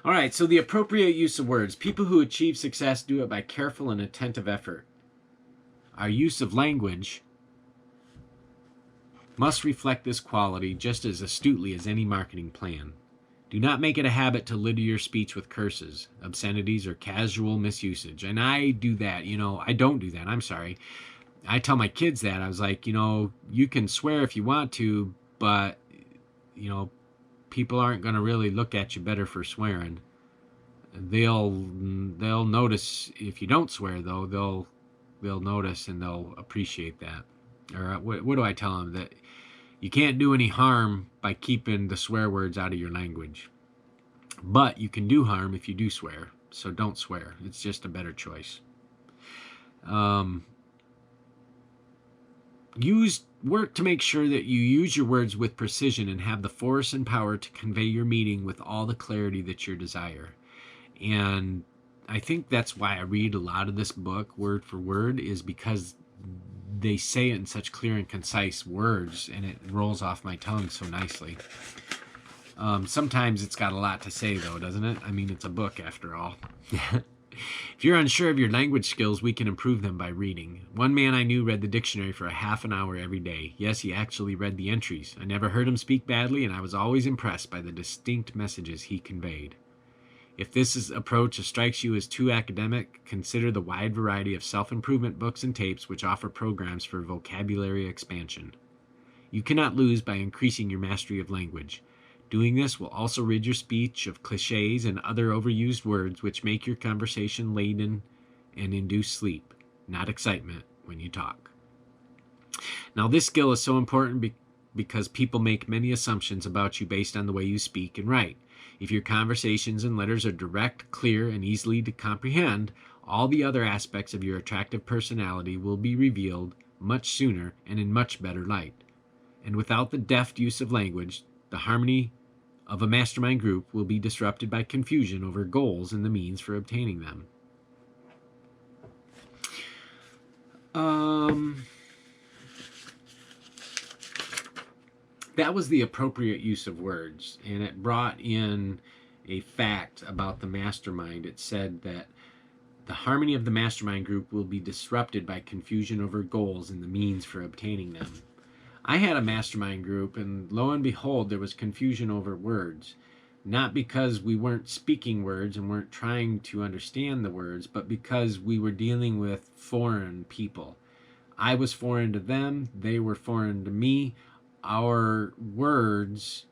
All right, so the appropriate use of words. People who achieve success do it by careful and attentive effort. Our use of language must reflect this quality just as astutely as any marketing plan. Do not make it a habit to litter your speech with curses, obscenities, or casual misusage. And I do that. I don't do that. I'm sorry. I tell my kids that. I was like, you can swear if you want to, but, people aren't going to really look at you better for swearing. They'll notice if you don't swear, though. They'll notice and they'll appreciate that. Or what do I tell them? That you can't do any harm by keeping the swear words out of your language. But you can do harm if you do swear. So don't swear. It's just a better choice. Work to make sure that you use your words with precision and have the force and power to convey your meaning with all the clarity that you desire. And I think that's why I read a lot of this book word for word, is because they say it in such clear and concise words, and it rolls off my tongue so nicely. Sometimes it's got a lot to say, though, doesn't it? I mean, it's a book after all. If you're unsure of your language skills, we can improve them by reading. One man I knew read the dictionary for a half an hour every day. Yes, he actually read the entries. I never heard him speak badly, and I was always impressed by the distinct messages he conveyed. If this approach strikes you as too academic, consider the wide variety of self-improvement books and tapes which offer programs for vocabulary expansion. You cannot lose by increasing your mastery of language. Doing this will also rid your speech of cliches and other overused words which make your conversation laden and induce sleep, not excitement, when you talk. Now, this skill is so important because people make many assumptions about you based on the way you speak and write. If your conversations and letters are direct, clear, and easily to comprehend, all the other aspects of your attractive personality will be revealed much sooner and in much better light. And without the deft use of language, the harmony of a mastermind group will be disrupted by confusion over goals and the means for obtaining them. That was the appropriate use of words, and it brought in a fact about the mastermind. It said that the harmony of the mastermind group will be disrupted by confusion over goals and the means for obtaining them. I had a mastermind group, and lo and behold, there was confusion over words. Not because we weren't speaking words and weren't trying to understand the words, but because we were dealing with foreign people. I was foreign to them, they were foreign to me. Our words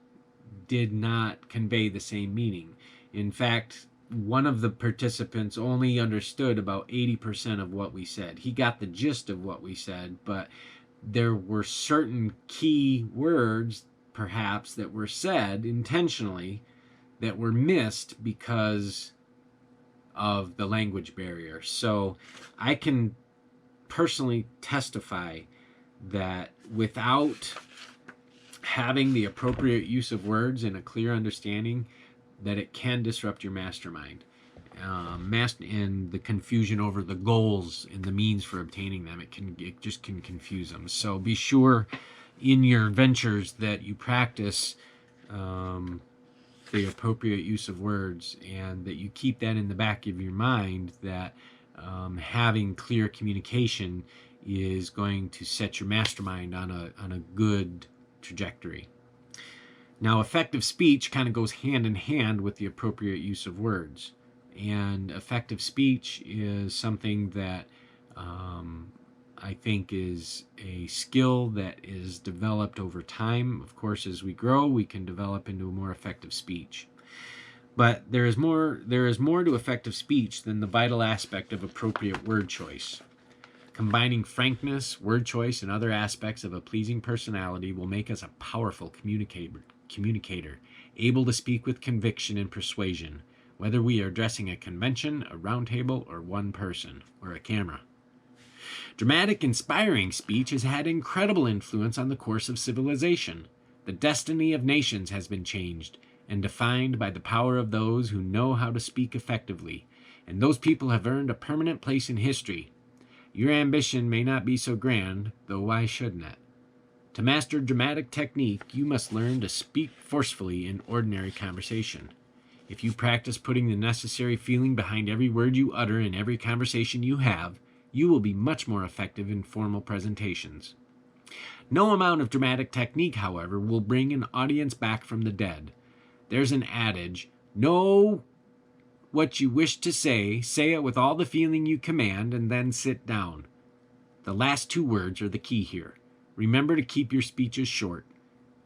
did not convey the same meaning. In fact, one of the participants only understood about 80% of what we said. He got the gist of what we said, but there were certain key words, perhaps, that were said intentionally that were missed because of the language barrier. So I can personally testify that without having the appropriate use of words and a clear understanding, that it can disrupt your mastermind. And the confusion over the goals and the means for obtaining them, it just can confuse them. So be sure in your ventures that you practice the appropriate use of words, and that you keep that in the back of your mind, that having clear communication is going to set your mastermind on a good trajectory. Now, effective speech kind of goes hand in hand with the appropriate use of words. And effective speech is something that I think is a skill that is developed over time. Of course, as we grow, we can develop into a more effective speech. But there is more to effective speech than the vital aspect of appropriate word choice. Combining frankness, word choice, and other aspects of a pleasing personality will make us a powerful communicator, able to speak with conviction and persuasion, whether we are addressing a convention, a round table, or one person, or a camera. Dramatic, inspiring speech has had incredible influence on the course of civilization. The destiny of nations has been changed and defined by the power of those who know how to speak effectively, and those people have earned a permanent place in history. Your ambition may not be so grand, though why shouldn't it? To master dramatic technique, you must learn to speak forcefully in ordinary conversation. If you practice putting the necessary feeling behind every word you utter in every conversation you have, you will be much more effective in formal presentations. No amount of dramatic technique, however, will bring an audience back from the dead. There's an adage, know what you wish to say it with all the feeling you command, and then sit down. The last two words are the key here. Remember to keep your speeches short.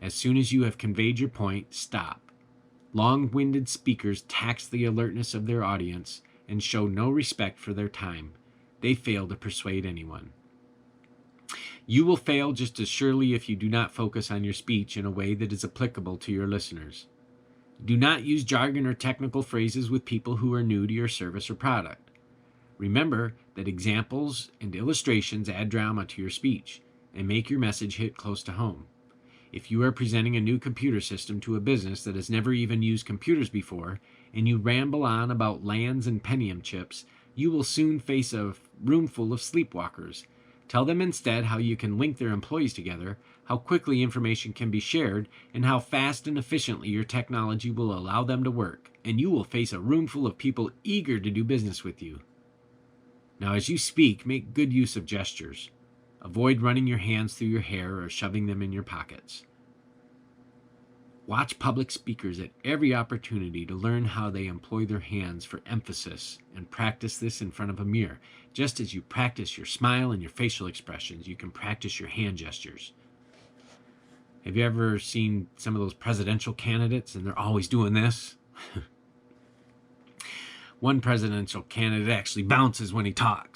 As soon as you have conveyed your point, stop. Long-winded speakers tax the alertness of their audience and show no respect for their time. They fail to persuade anyone. You will fail just as surely if you do not focus on your speech in a way that is applicable to your listeners. Do not use jargon or technical phrases with people who are new to your service or product. Remember that examples and illustrations add drama to your speech and make your message hit close to home. If you are presenting a new computer system to a business that has never even used computers before, and you ramble on about LANs and Pentium chips, you will soon face a room full of sleepwalkers. Tell them instead how you can link their employees together, how quickly information can be shared, and how fast and efficiently your technology will allow them to work, and you will face a room full of people eager to do business with you. Now, as you speak, make good use of gestures. Avoid running your hands through your hair or shoving them in your pockets. Watch public speakers at every opportunity to learn how they employ their hands for emphasis, and practice this in front of a mirror. Just as you practice your smile and your facial expressions, you can practice your hand gestures. Have you ever seen some of those presidential candidates and they're always doing this? One presidential candidate actually bounces when he talks.